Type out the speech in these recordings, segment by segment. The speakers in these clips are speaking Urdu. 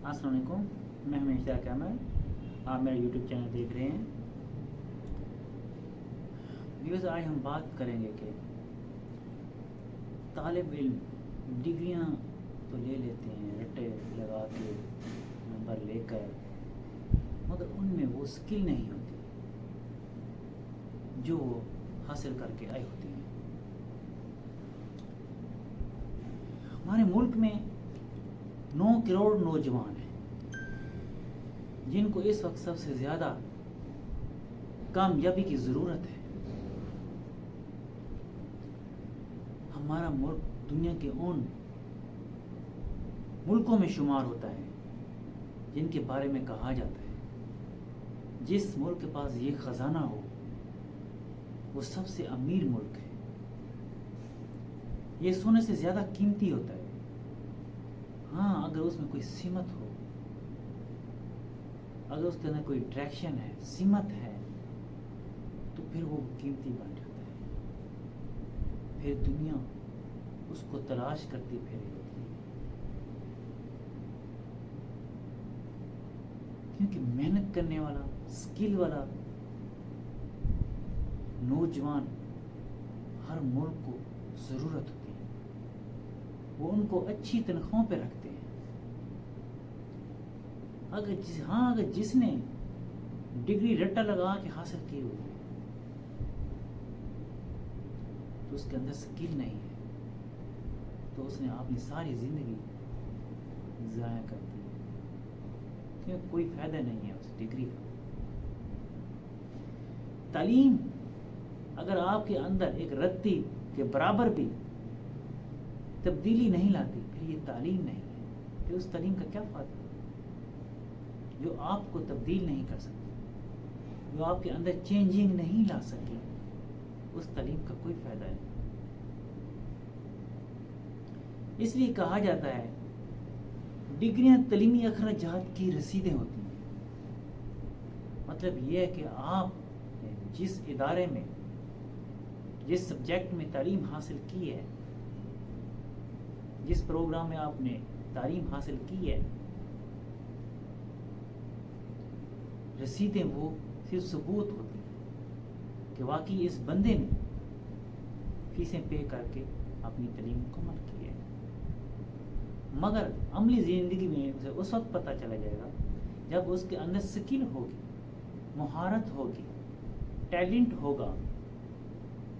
السلام علیکم، میں ہوں اشتیاق احمد، آپ میرا یوٹیوب چینل دیکھ رہے ہیں۔ ویوز، آج ہم بات کریں گے کہ طالب علم ڈگریاں تو لے لیتے ہیں رٹے لگا کے، نمبر لے کر، مگر ان میں وہ سکل نہیں ہوتی جو وہ حاصل کر کے آئی ہوتی ہیں۔ ہمارے ملک میں 9 کروڑ نوجوان ہیں جن کو اس وقت سب سے زیادہ کامیابی کی ضرورت ہے۔ ہمارا ملک دنیا کے ان ملکوں میں شمار ہوتا ہے جن کے بارے میں کہا جاتا ہے جس ملک کے پاس یہ خزانہ ہو وہ سب سے امیر ملک ہے۔ یہ سونے سے زیادہ قیمتی ہوتا ہے۔ ہاں، اگر اس میں کوئی سمت ہو، اگر اس کے اندر کوئی اٹریکشن ہے، سمت ہے، تو پھر وہ قیمتی بن جاتا ہے۔ پھر دنیا اس کو تلاش کرتی پھیری ہوتی ہے، کیونکہ محنت کرنے والا، سکل والا نوجوان ہر ملک کو ضرورت ہوتی ہے۔ وہ ان کو اچھی تنخواہوں پہ رکھتے ہیں۔ اگر جس نے ڈگری رٹا لگا کے حاصل کی ہوئی ہے تو اس کے اندر سکل نہیں ہے، تو اس نے اپنی ساری زندگی ضائع کر دی، کیونکہ کوئی فائدہ نہیں ہے اس ڈگری کا۔ تعلیم اگر آپ کے اندر ایک رتی کے برابر بھی تبدیلی نہیں لاتی، پھر یہ تعلیم نہیں ہے۔ پھر اس تعلیم کا کیا فائدہ جو آپ کو تبدیل نہیں کر سکتی، جو آپ کے اندر چینجنگ نہیں لا سکی؟ اس تعلیم کا کوئی فائدہ نہیں۔ اس لیے کہا جاتا ہے ڈگریاں تعلیمی اخراجات کی رسیدیں ہوتی ہیں۔ مطلب یہ ہے کہ آپ نے جس ادارے میں، جس سبجیکٹ میں تعلیم حاصل کی ہے، جس پروگرام میں آپ نے تعلیم حاصل کی ہے، رسیدیں وہ صرف ثبوت ہوتی ہیں کہ واقعی اس بندے نے فیسیں پے کر کے اپنی تعلیم مکمل کی ہے۔ مگر عملی زندگی میں اسے اس وقت پتہ چلا جائے گا جب اس کے اندر سکل ہوگی، مہارت ہوگی، ٹیلنٹ ہوگا،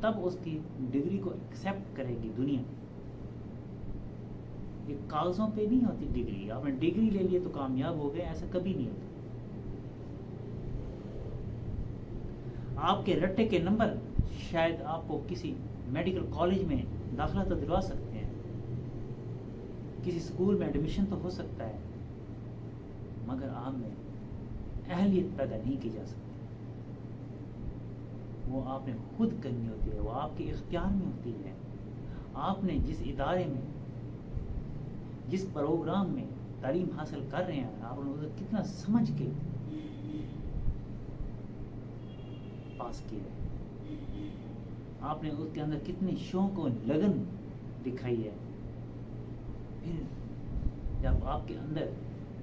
تب اس کی ڈگری کو ایکسیپٹ کرے گی دنیا۔ یہ کاغذوں پہ نہیں ہوتی ڈگری۔ آپ نے ڈگری لے لیے تو کامیاب ہو گئے، ایسا کبھی نہیں ہوتا۔ آپ کے رٹے کے نمبر شاید آپ کو کسی میڈیکل کالج میں داخلہ تو دلوا سکتے ہیں، کسی اسکول میں ایڈمیشن تو ہو سکتا ہے، مگر آپ میں اہلیت پیدا نہیں کی جا سکتی۔ وہ آپ نے خود کرنی ہوتی ہے، وہ آپ کے اختیار میں ہوتی ہے۔ آپ نے جس ادارے میں، جس پروگرام میں تعلیم حاصل کر رہے ہیں، آپ نے اسے کتنا سمجھ کے پاس کیا ہے، آپ نے اس کے اندر کتنی شوق و لگن دکھائی ہے۔ پھر جب آپ کے اندر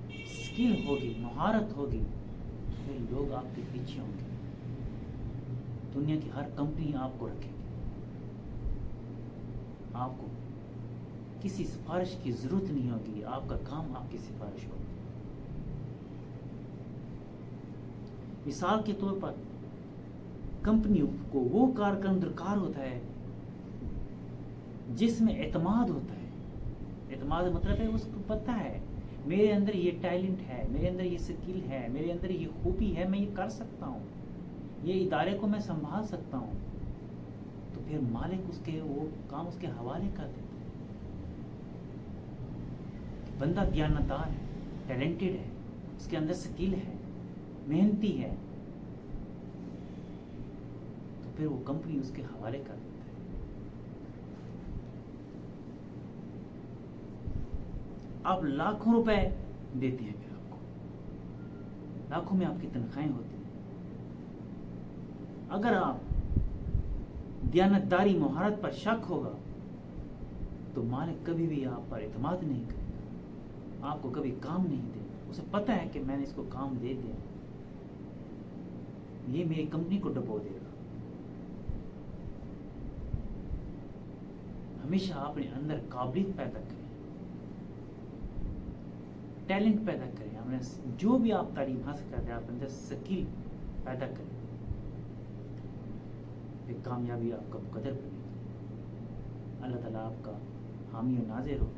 سکل ہوگی، مہارت ہوگی، پھر لوگ آپ کے پیچھے ہوں گے۔ دنیا کی ہر کمپنی آپ کو رکھے گی، آپ کو کسی سفارش کی ضرورت نہیں ہوگی، آپ کا کام آپ کی سفارش ہوگی۔ مثال کے طور پر کمپنی کو وہ کارکن درکار ہوتا ہے جس میں اعتماد ہوتا ہے۔ اعتماد مطلب ہے اس کو پتہ ہے میرے اندر یہ ٹیلنٹ ہے، میرے اندر یہ سکل ہے، میرے اندر یہ خوبی ہے، میں یہ کر سکتا ہوں، یہ ادارے کو میں سنبھال سکتا ہوں، تو پھر مالک اس کے وہ کام اس کے حوالے کر دیتا ہے۔ بندہ دیانتدار ہے، ٹیلنٹڈ ہے، اس کے اندر سکل ہے، محنتی ہے، تو پھر وہ کمپنی اس کے حوالے کر دیتا ہے۔ آپ لاکھوں روپے دیتے ہیں، پھر آپ کو لاکھوں میں آپ کی تنخواہیں ہوتی ہیں۔ اگر آپ دیانتداری، مہارت پر شک ہوگا تو مالک کبھی بھی آپ پر اعتماد نہیں کرے گا، آپ کو کبھی کام نہیں دے گا۔ اسے پتہ ہے کہ میں نے اس کو کام دے دیا، یہ میری کمپنی کو ڈبو دے گا. ہمیشہ اپنے اندر قابلیت پیدا کریں، ٹیلنٹ پیدا کریں. ہمیں جو بھی آپ تعلیم حاصل کرتے ہیں آپ اندر سکل پیدا کریں، پھر کامیابی آپ کا مقدر بنے گی. اللہ تعالیٰ آپ کا حامی و ناظر ہو.